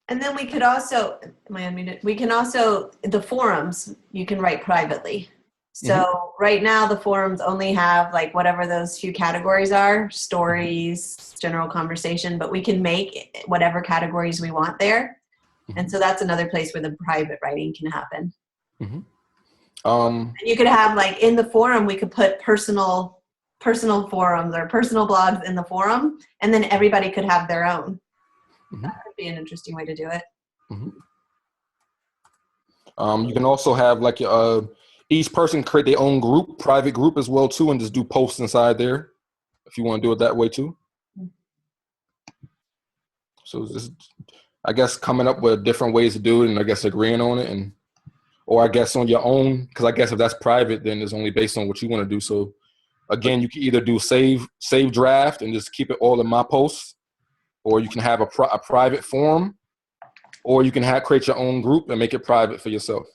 Speaker 2: And then we could also, am I unmuted? We can also, the forums, you can write privately. So right now the forums only have like whatever those few categories are, stories, general conversation, but we can make whatever categories we want there. And so that's another place where the private writing can happen. You could have like in the forum, we could put personal forums or personal blogs in the forum, and then everybody could have their own. That could be an interesting way to do it.
Speaker 1: You can also have like each person create their own group, private group as well too, and just do posts inside there if you want to do it that way too. So this, I guess, coming up with different ways to do it, and I guess agreeing on it, or I guess on your own, because I guess if that's private, then it's only based on what you want to do. So again, you can either do save draft and just keep it all in My Posts, or you can have a private forum, or you can create your own group and make it private for yourself.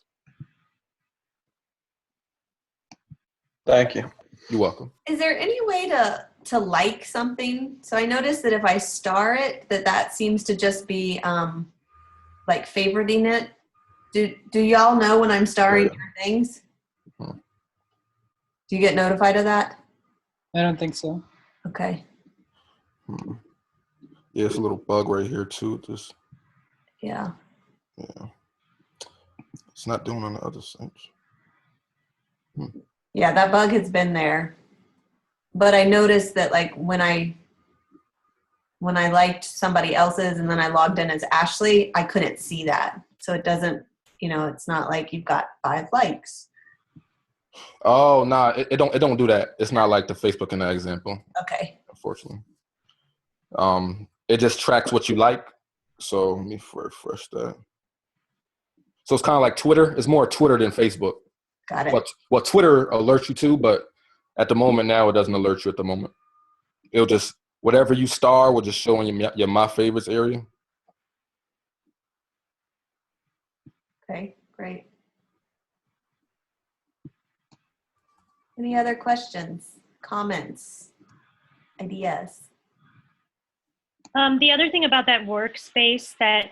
Speaker 3: Thank you.
Speaker 1: You're welcome.
Speaker 2: Is there any way to like something? So I noticed that if I star it, that seems to just be like favoriting it. Do y'all know when I'm starring your things? Do you get notified of that?
Speaker 4: I don't think so.
Speaker 2: Okay.
Speaker 1: Yeah, it's a little bug right here too. Just
Speaker 2: yeah.
Speaker 1: It's not doing on the other side.
Speaker 2: Yeah, that bug has been there. But I noticed that like when I liked somebody else's and then I logged in as Ashley, I couldn't see that. So it doesn't, it's not like you've got 5 likes.
Speaker 1: Oh, no, it don't do that. It's not like the Facebook in that example.
Speaker 2: Okay.
Speaker 1: Unfortunately. It just tracks what you like. So let me refresh that. So it's kind of like Twitter. It's more Twitter than Facebook.
Speaker 2: Got it.
Speaker 1: What Twitter alerts you to, but at the moment now it doesn't alert you at the moment. It'll just, whatever you star will just show in your My Favorites area.
Speaker 2: Okay, great. Any other questions, comments, ideas?
Speaker 8: The other thing about that workspace that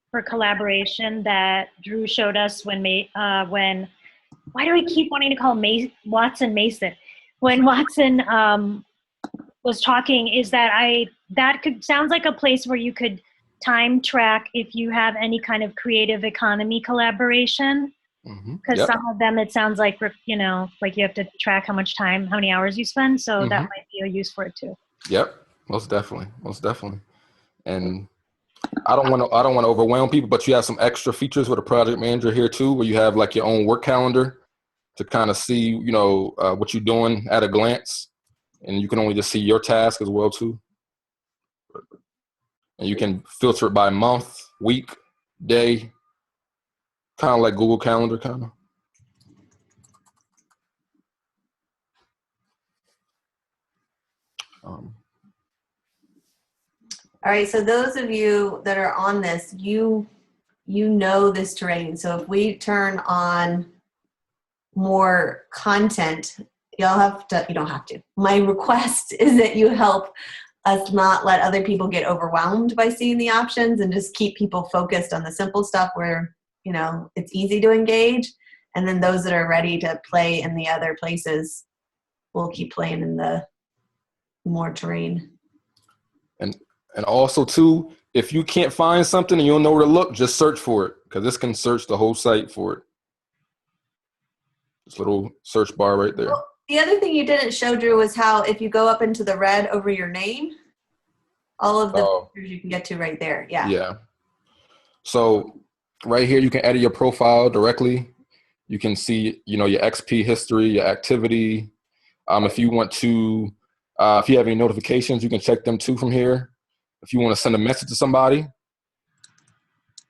Speaker 8: for collaboration that Drew showed us when why do I keep wanting to call Watson Mason? When Watson was talking, is that sounds like a place where you could time track if you have any kind of creative economy collaboration. Because some of them, it sounds like, like you have to track how many hours you spend. So that might be a use for it too.
Speaker 1: Yep, most definitely. And I don't want to overwhelm people, but you have some extra features with a project manager here too, where you have like your own work calendar to kind of see, what you're doing at a glance, and you can only just see your task as well too. And you can filter it by month, week, day, kind of like Google Calendar, kind of.
Speaker 2: All right, so those of you that are on this, you know this terrain. So if we turn on more content, you don't have to. My request is that you help us not let other people get overwhelmed by seeing the options and just keep people focused on the simple stuff where, it's easy to engage. And then those that are ready to play in the other places will keep playing in the more terrain.
Speaker 1: And also too, if you can't find something and you don't know where to look, just search for it, because this can search the whole site for it. This little search bar right there.
Speaker 2: Well, the other thing you didn't show, Drew, was how if you go up into the red over your name, all of the pictures you can get to right there. Yeah.
Speaker 1: Yeah. So right here, you can edit your profile directly. You can see, your XP history, your activity. If you want to, if you have any notifications, you can check them too from here. If you want to send a message to somebody,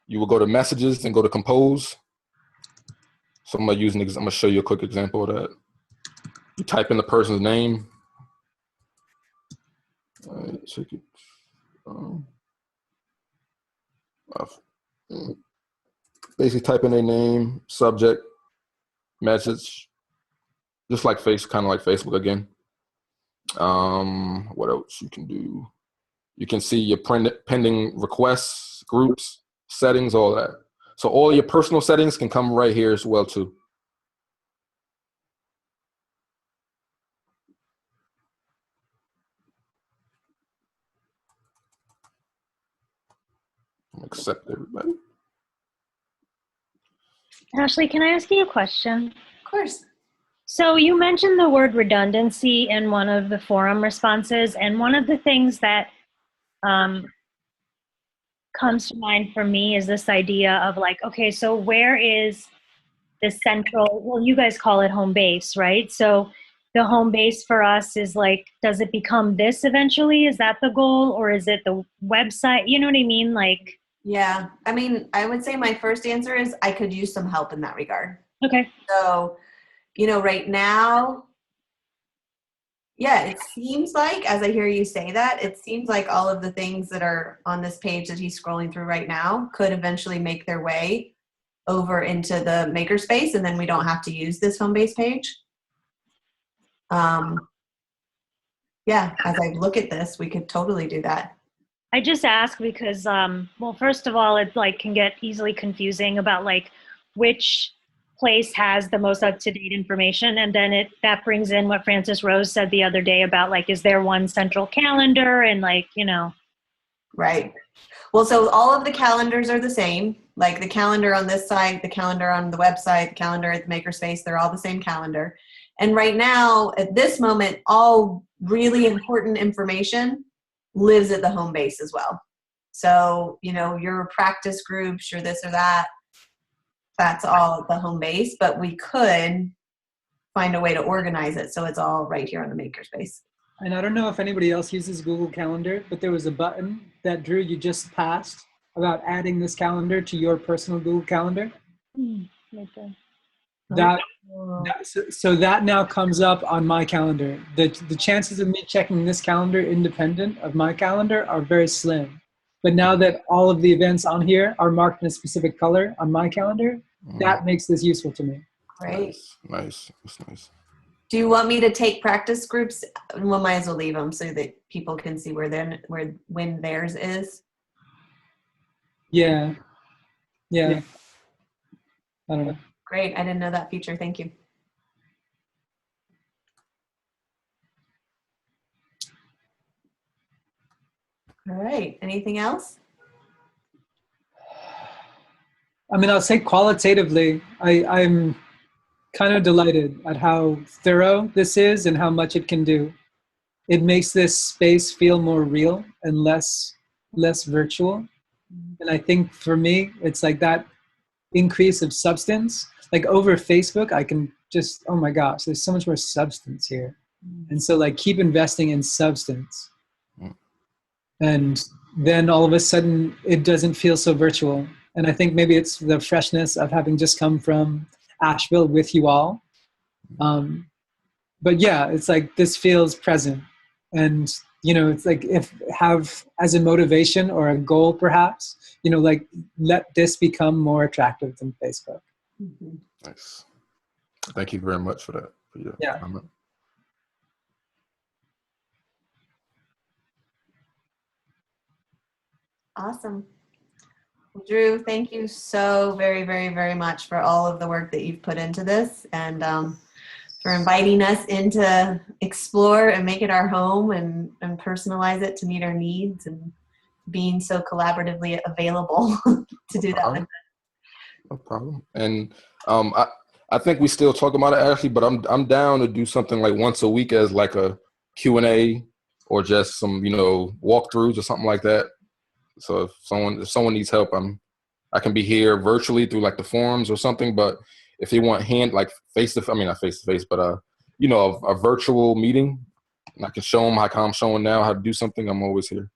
Speaker 1: you will go to messages and go to compose. So I'm going to show you a quick example of that. You type in the person's name. Check it. Basically type in their name, subject, message, just like kind of like Facebook again. What else you can do? You can see your pending requests, groups, settings, all that. So all your personal settings can come right here as well too. Accept everybody.
Speaker 8: Ashley, can I ask you a question?
Speaker 2: Of course.
Speaker 8: So you mentioned the word redundancy in one of the forum responses, and one of the things that comes to mind for me is this idea of like, okay, so where is the central, well, you guys call it home base, right? So the home base for us is like, does it become this eventually? Is that the goal? Or is it the website? You know what I mean? Like,
Speaker 2: yeah, I mean, I would say my first answer is I could use some help in that regard.
Speaker 8: Okay.
Speaker 2: So, right now, yeah, it seems like, as I hear you say that, it seems like all of the things that are on this page that he's scrolling through right now could eventually make their way over into the makerspace, and then we don't have to use this home base page. Yeah, as I look at this, we could totally do that.
Speaker 8: I just ask because, well, first of all, it like can get easily confusing about like which place has the most up-to-date information, and then that brings in what Francis Rose said the other day about like, is there one central calendar, and like,
Speaker 2: Right. Well, so all of the calendars are the same, like the calendar on this site, the calendar on the website, the calendar at the makerspace, they're all the same calendar. And right now, at this moment, all really important information lives at the home base as well. So, your practice groups, your this or that, that's all at the home base, but we could find a way to organize it so it's all right here on the makerspace.
Speaker 4: And I don't know if anybody else uses Google Calendar, but there was a button that Drew, you just passed about adding this calendar to your personal Google Calendar.
Speaker 8: Okay.
Speaker 4: So that now comes up on my calendar. The chances of me checking this calendar independent of my calendar are very slim. But now that all of the events on here are marked in a specific color on my calendar, that makes this useful to me.
Speaker 2: Great.
Speaker 1: Nice. That's nice.
Speaker 2: Do you want me to take practice groups? We might as well leave them so that people can see when theirs is.
Speaker 4: Yeah. I don't know.
Speaker 2: Great. I didn't know that feature. Thank you. All right. Anything else?
Speaker 4: I mean, I'll say qualitatively, I'm kind of delighted at how thorough this is and how much it can do. It makes this space feel more real and less virtual. And I think for me, it's like that increase of substance. Like over Facebook, I can just, oh my gosh, there's so much more substance here. And so like keep investing in substance. And then all of a sudden it doesn't feel so virtual. And I think maybe it's the freshness of having just come from Asheville with you all. But yeah, it's like this feels present. And, you know, it's like have as a motivation or a goal perhaps, you know, like let this become more attractive than Facebook.
Speaker 1: Nice. Thank you very much for that. For your comment.
Speaker 2: Awesome. Well, Drew, thank you so very, very, very much for all of the work that you've put into this and for inviting us in to explore and make it our home and personalize it to meet our needs and being so collaboratively available to do that with us.
Speaker 1: No problem. And I think we still talk about it, Ashley, but I'm down to do something like once a week as like a Q&A or just some, you know, walkthroughs or something like that. So if someone needs help, I can be here virtually through like the forums or something. But if they want not face to face, but you know, a virtual meeting, and I can show them how I'm showing now how to do something, I'm always here.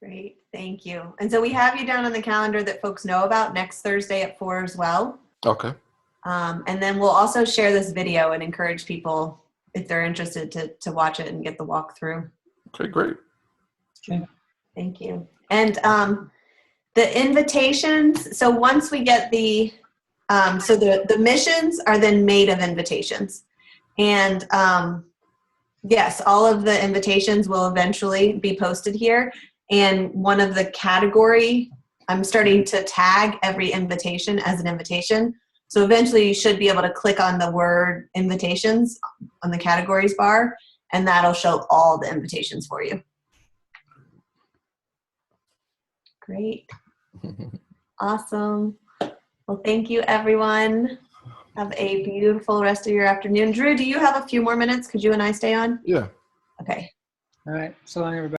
Speaker 2: Great, thank you. And so we have you down on the calendar that folks know about next Thursday at 4 as well.
Speaker 1: Okay.
Speaker 2: And then we'll also share this video and encourage people if they're interested to watch it and get the walkthrough.
Speaker 1: Okay, great.
Speaker 4: Okay.
Speaker 2: Thank you. And the invitations, so once we get the missions are then made of invitations. And yes, all of the invitations will eventually be posted here. And one of the category, I'm starting to tag every invitation as an invitation. So eventually you should be able to click on the word invitations on the categories bar, and that'll show all the invitations for you. Great. Awesome. Well, thank you, everyone. Have a beautiful rest of your afternoon. Drew, do you have a few more minutes? Could you and I stay on?
Speaker 1: Yeah.
Speaker 2: Okay.
Speaker 4: All right. So long, everybody.